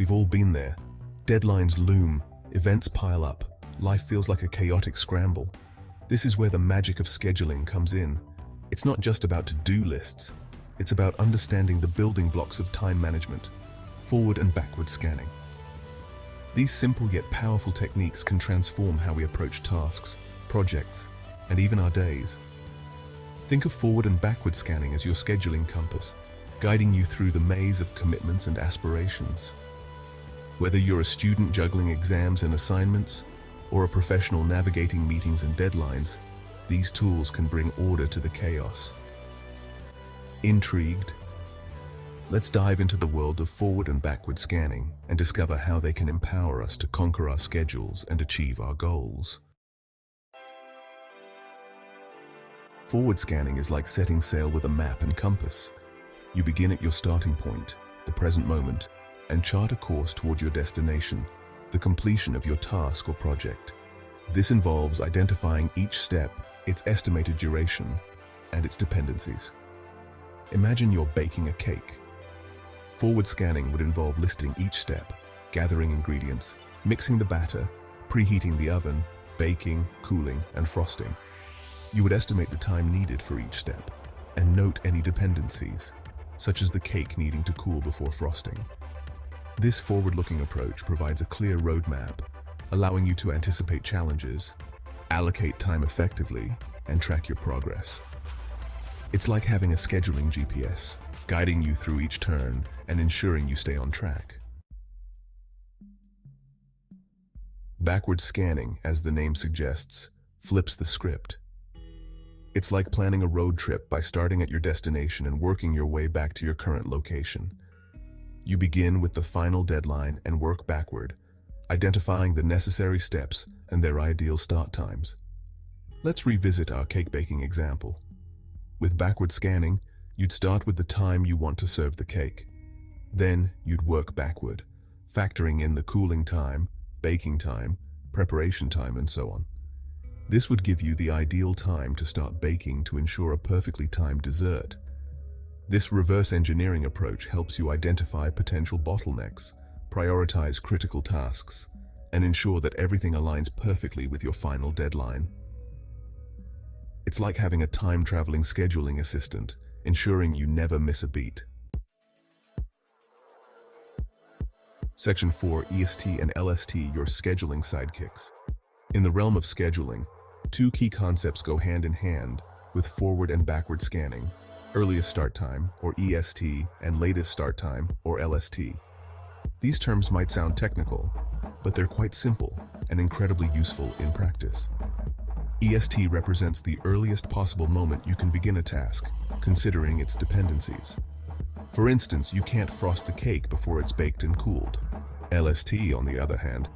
We've all been there. Deadlines loom, events pile up, life feels like a chaotic scramble. This is where the magic of scheduling comes in. It's not just about to-do lists, it's about understanding the building blocks of time management, forward and backward scanning. These simple yet powerful techniques can transform how we approach tasks, projects, and even our days. Think of forward and backward scanning as your scheduling compass, guiding you through the maze of commitments and aspirations. Whether you're a student juggling exams and assignments, or a professional navigating meetings and deadlines, these tools can bring order to the chaos. Intrigued? Let's dive into the world of forward and backward scanning and discover how they can empower us to conquer our schedules and achieve our goals. Forward scanning is like setting sail with a map and compass. You begin at your starting point, the present moment, and chart a course toward your destination, the completion of your task or project. This involves identifying each step, its estimated duration, and its dependencies. Imagine you're baking a cake. Forward scanning would involve listing each step, gathering ingredients, mixing the batter, preheating the oven, baking, cooling, and frosting. You would estimate the time needed for each step, and note any dependencies, such as the cake needing to cool before frosting. This forward-looking approach provides a clear roadmap, allowing you to anticipate challenges, allocate time effectively, and track your progress. It's like having a scheduling GPS, guiding you through each turn and ensuring you stay on track. Backward scanning, as the name suggests, flips the script. It's like planning a road trip by starting at your destination and working your way back to your current location. You begin with the final deadline and work backward, identifying the necessary steps and their ideal start times. Let's revisit our cake baking example. With backward scanning, you'd start with the time you want to serve the cake. Then you'd work backward, factoring in the cooling time, baking time, preparation time, and so on. This would give you the ideal time to start baking to ensure a perfectly timed dessert. This reverse engineering approach helps you identify potential bottlenecks, prioritize critical tasks, and ensure that everything aligns perfectly with your final deadline. It's like having a time-traveling scheduling assistant, ensuring you never miss a beat. Section 4, EST and LST, your scheduling sidekicks. In the realm of scheduling, two key concepts go hand in hand with forward and backward scanning: earliest start time, or EST, and latest start time, or LST. These terms might sound technical, but they're quite simple and incredibly useful in practice. EST represents the earliest possible moment you can begin a task, considering its dependencies. For instance, you can't frost the cake before it's baked and cooled. LST, on the other hand,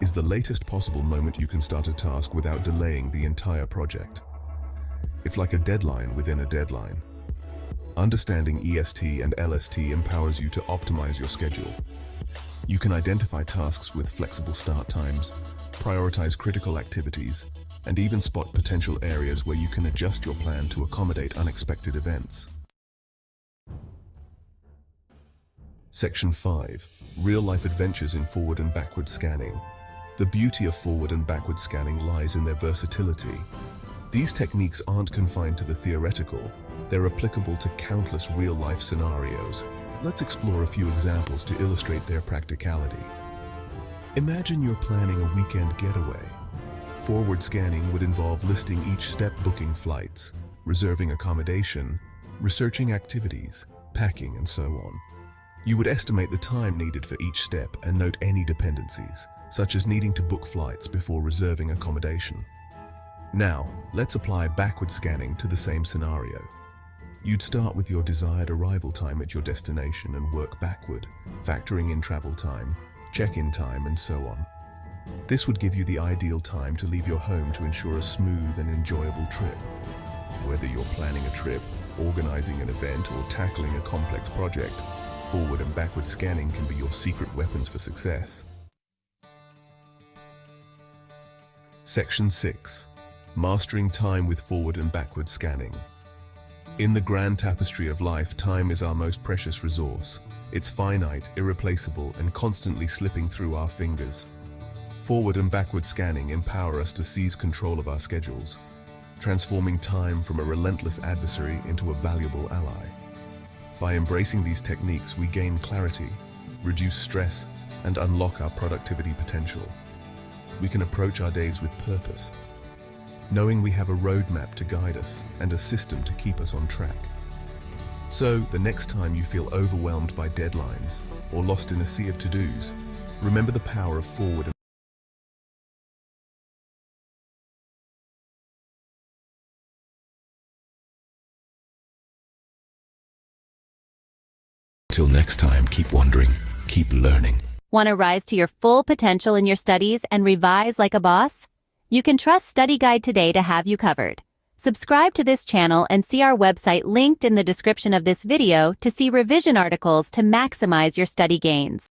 is the latest possible moment you can start a task without delaying the entire project. It's like a deadline within a deadline. Understanding EST and LST empowers you to optimize your schedule. You can identify tasks with flexible start times, prioritize critical activities, and even spot potential areas where you can adjust your plan to accommodate unexpected events. Section 5. Real-life adventures in forward and backward scanning. The beauty of forward and backward scanning lies in their versatility. These techniques aren't confined to the theoretical, they're applicable to countless real-life scenarios. Let's explore a few examples to illustrate their practicality. Imagine you're planning a weekend getaway. Forward scanning would involve listing each step, booking flights, reserving accommodation, researching activities, packing, and so on. You would estimate the time needed for each step and note any dependencies, such as needing to book flights before reserving accommodation. Now, let's apply backward scanning to the same scenario. You'd start with your desired arrival time at your destination and work backward, factoring in travel time, check-in time, and so on. This would give you the ideal time to leave your home to ensure a smooth and enjoyable trip. Whether you're planning a trip, organizing an event, or tackling a complex project, forward and backward scanning can be your secret weapons for success. Section 6. Mastering time with forward and backward scanning. In the grand tapestry of life, time is our most precious resource. It's finite, irreplaceable, and constantly slipping through our fingers. Forward and backward scanning empower us to seize control of our schedules, transforming time from a relentless adversary into a valuable ally. By embracing these techniques, we gain clarity, reduce stress, and unlock our productivity potential. We can approach our days with purpose, knowing we have a roadmap to guide us and a system to keep us on track. So, the next time you feel overwhelmed by deadlines or lost in a sea of to-dos, remember the power of forward. Till next time, keep wondering, keep learning. Want to rise to your full potential in your studies and revise like a boss? You can trust Study Guide today to have you covered. Subscribe to this channel and see our website linked in the description of this video to see revision articles to maximize your study gains.